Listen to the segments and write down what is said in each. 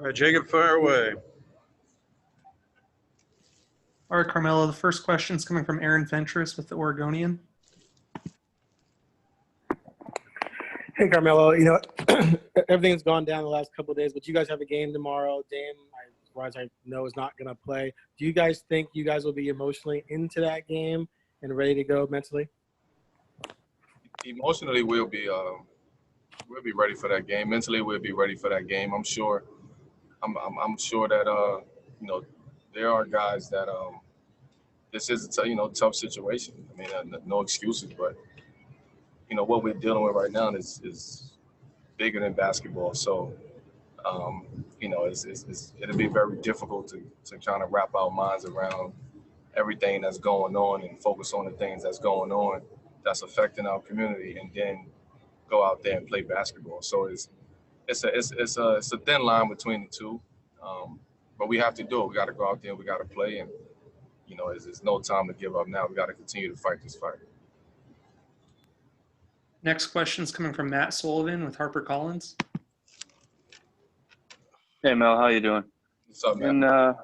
All right, Jacob, fire away. All right, Carmelo, the first question is coming from Aaron Ventris with the Oregonian. Hey, Carmelo, everything's gone down the last couple of days, but you guys have a game tomorrow. Dame, as far as I know, is not going to play. Do you guys think you guys will be emotionally into that game and ready to go mentally? Emotionally, we'll be ready for that game. Mentally, we'll be ready for that game. I'm sure. I'm sure that there are guys that this is a tough situation. I mean, no excuses, but what we're dealing with right now is bigger than basketball. So it'll be very difficult to kind of wrap our minds around everything that's going on and focus on the things that's going on that's affecting our community, and then go out there and play basketball. So it's a thin line between the two, but we have to do it. We got to go out there. We got to play, and it's no time to give up now. We got to continue to fight this fight. Next question is coming from Matt Sullivan with HarperCollins. Hey, Mel, how you doing? What's up, man?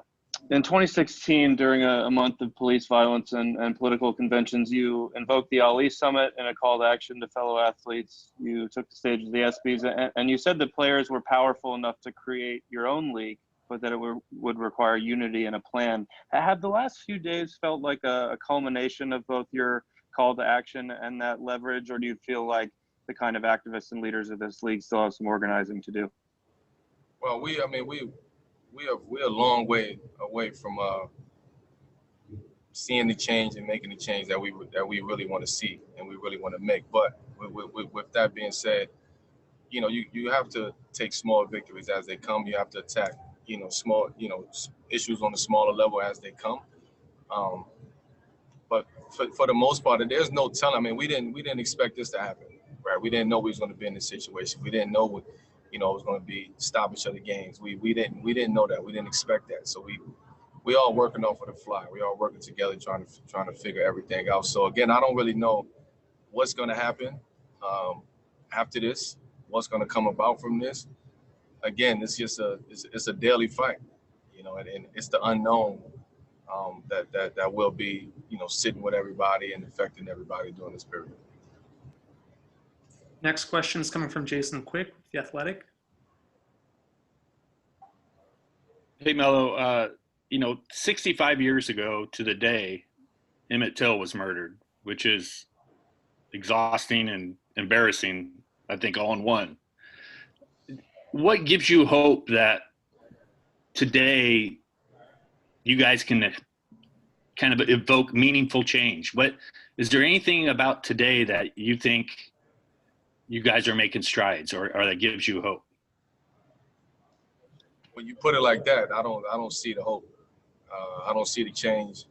In 2016, during a month of police violence and political conventions, you invoked the Ali Summit in a call to action to fellow athletes. You took the stage of the ESPYs, and you said that players were powerful enough to create your own league, but that it would require unity and a plan. Have the last few days felt like a culmination of both your call to action and that leverage, or do you feel like the kind of activists and leaders of this league still have some organizing to do? Well, we're a long way away from seeing the change and making the change that we really want to see and we really want to make. But with that being said, you have to take small victories as they come. You have to attack small issues on the smaller level as they come. But for the most part, there's no telling. I mean, we didn't expect this to happen, right? We didn't know we was going to be in this situation. We didn't know what it was going to be stoppage of the games. We didn't know that. We didn't expect that. So we all working off of the fly. We all working together, trying to figure everything out. So again, I don't really know what's going to happen after this. What's going to come about from this? Again, it's just it's a daily fight, and it's the unknown that will be sitting with everybody and affecting everybody during this period. Next question is coming from Jason Quick with The Athletic. Hey, Melo, 65 years ago to the day, Emmett Till was murdered, which is exhausting and embarrassing, I think, all in one. What gives you hope that today you guys can kind of evoke meaningful change? Is there anything about today that you think you guys are making strides or that gives you hope? When you put it like that, I don't see the hope. I don't see the change.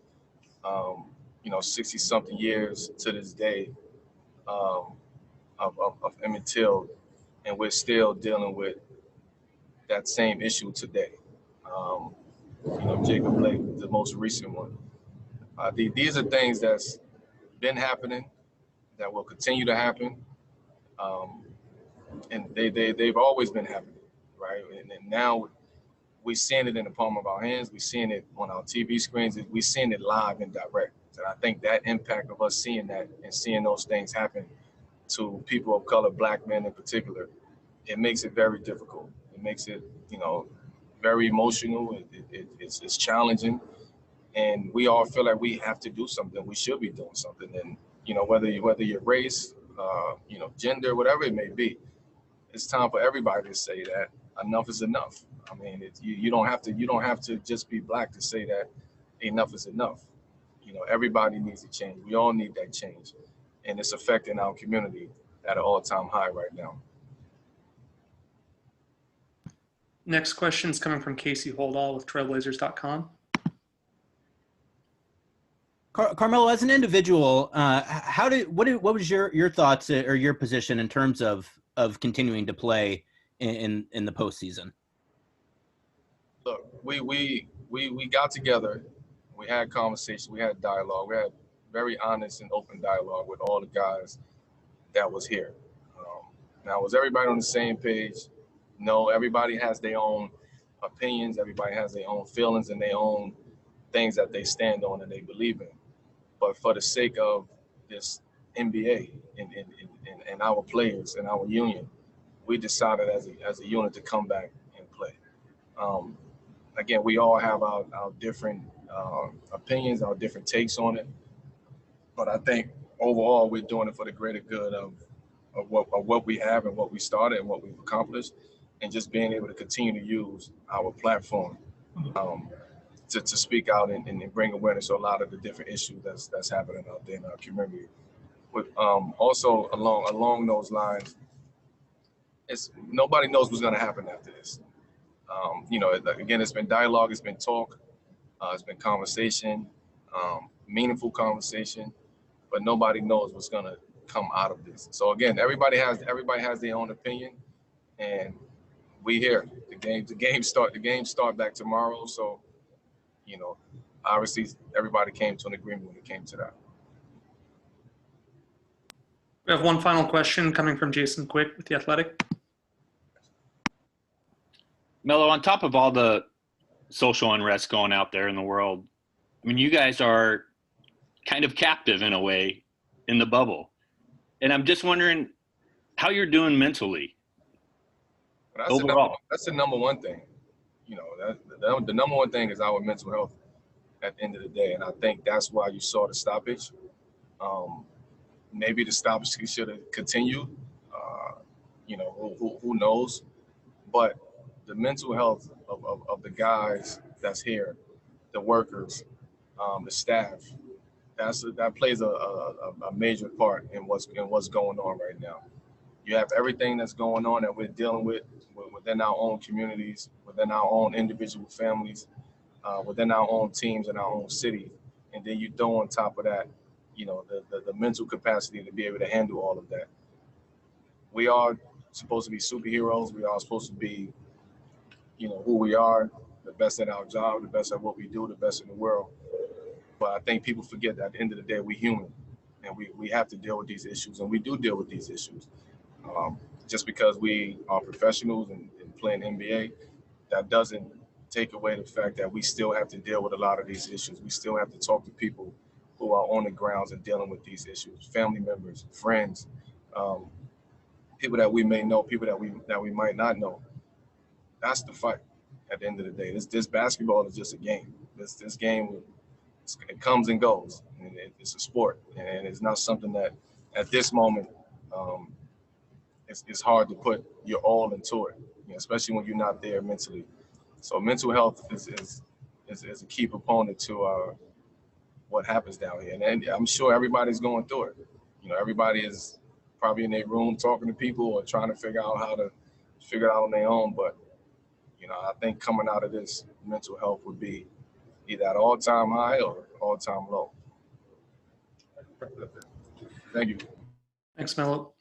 60-something years to this day of Emmett Till, and we're still dealing with that same issue today. Jacob Blake, the most recent one. These are things that's been happening, that will continue to happen, and they've always been happening, right? And now we're seeing it in the palm of our hands. We're seeing it on our TV screens. We're seeing it live and direct. And I think that impact of us seeing that and seeing those things happen to people of color, Black men in particular, it makes it very difficult. It makes it, very emotional. It's challenging, and we all feel like we have to do something. We should be doing something, and whether your race, gender, whatever it may be, it's time for everybody to say that enough is enough. I mean, you don't have to just be Black to say that enough is enough. Everybody needs a change. We all need that change, and it's affecting our community at an all-time high right now. Next question is coming from Casey Holdall with Trailblazers.com. Carmelo, as an individual, what was your thoughts or your position in terms of continuing to play in the postseason? Look, we got together, we had conversations, we had dialogue, we had very honest and open dialogue with all the guys that was here. Now, was everybody on the same page? No, everybody has their own opinions. Everybody has their own feelings and their own things that they stand on and they believe in. But for the sake of this NBA and our players and our union, we decided as a unit to come back and play. Again, we all have our different opinions, our different takes on it. But I think overall, we're doing it for the greater good of what we have and what we started and what we've accomplished, and just being able to continue to use our platform to speak out and bring awareness to a lot of the different issues that's happening out there in our community. But also along those lines, nobody knows what's going to happen after this. Again, it's been dialogue, it's been talk, it's been conversation, meaningful conversation, but nobody knows what's going to come out of this. So again, everybody has their own opinion, and we here. The game start back tomorrow. So, obviously everybody came to an agreement when it came to that. We have one final question coming from Jason Quick with The Athletic. Melo, on top of all the social unrest going out there in the world, I mean, you guys are kind of captive in a way in the bubble. And I'm just wondering how you're doing mentally overall. That's the number one thing. The number one thing is our mental health at the end of the day. And I think that's why you saw the stoppage. Maybe the stoppage should have continued. Who knows? But the mental health of the guys that's here, the workers, the staff, that plays a major part in what's going on right now. You have everything that's going on that we're dealing with within our own communities, within our own individual families, within our own teams and our own city, and then you throw on top of that, the mental capacity to be able to handle all of that. We are supposed to be superheroes. We are supposed to be, who we are, the best at our job, the best at what we do, the best in the world. But I think people forget that at the end of the day, we're human, and we have to deal with these issues, and we do deal with these issues. Just because we are professionals and playing NBA, that doesn't take away the fact that we still have to deal with a lot of these issues. We still have to talk to people who are on the grounds and dealing with these issues, family members, friends, people that we may know, people that we might not know. That's the fight at the end of the day. This basketball is just a game. This game, it comes and goes, and it's a sport, and it's not something that at this moment it's hard to put your all into it, especially when you're not there mentally. So mental health is a key component to what happens down here, and I'm sure everybody's going through it. Everybody is probably in their room talking to people or trying to figure out how to figure it out on their own. But I think coming out of this, mental health would be either at all-time high or all-time low. Thank you. Thanks, Melo.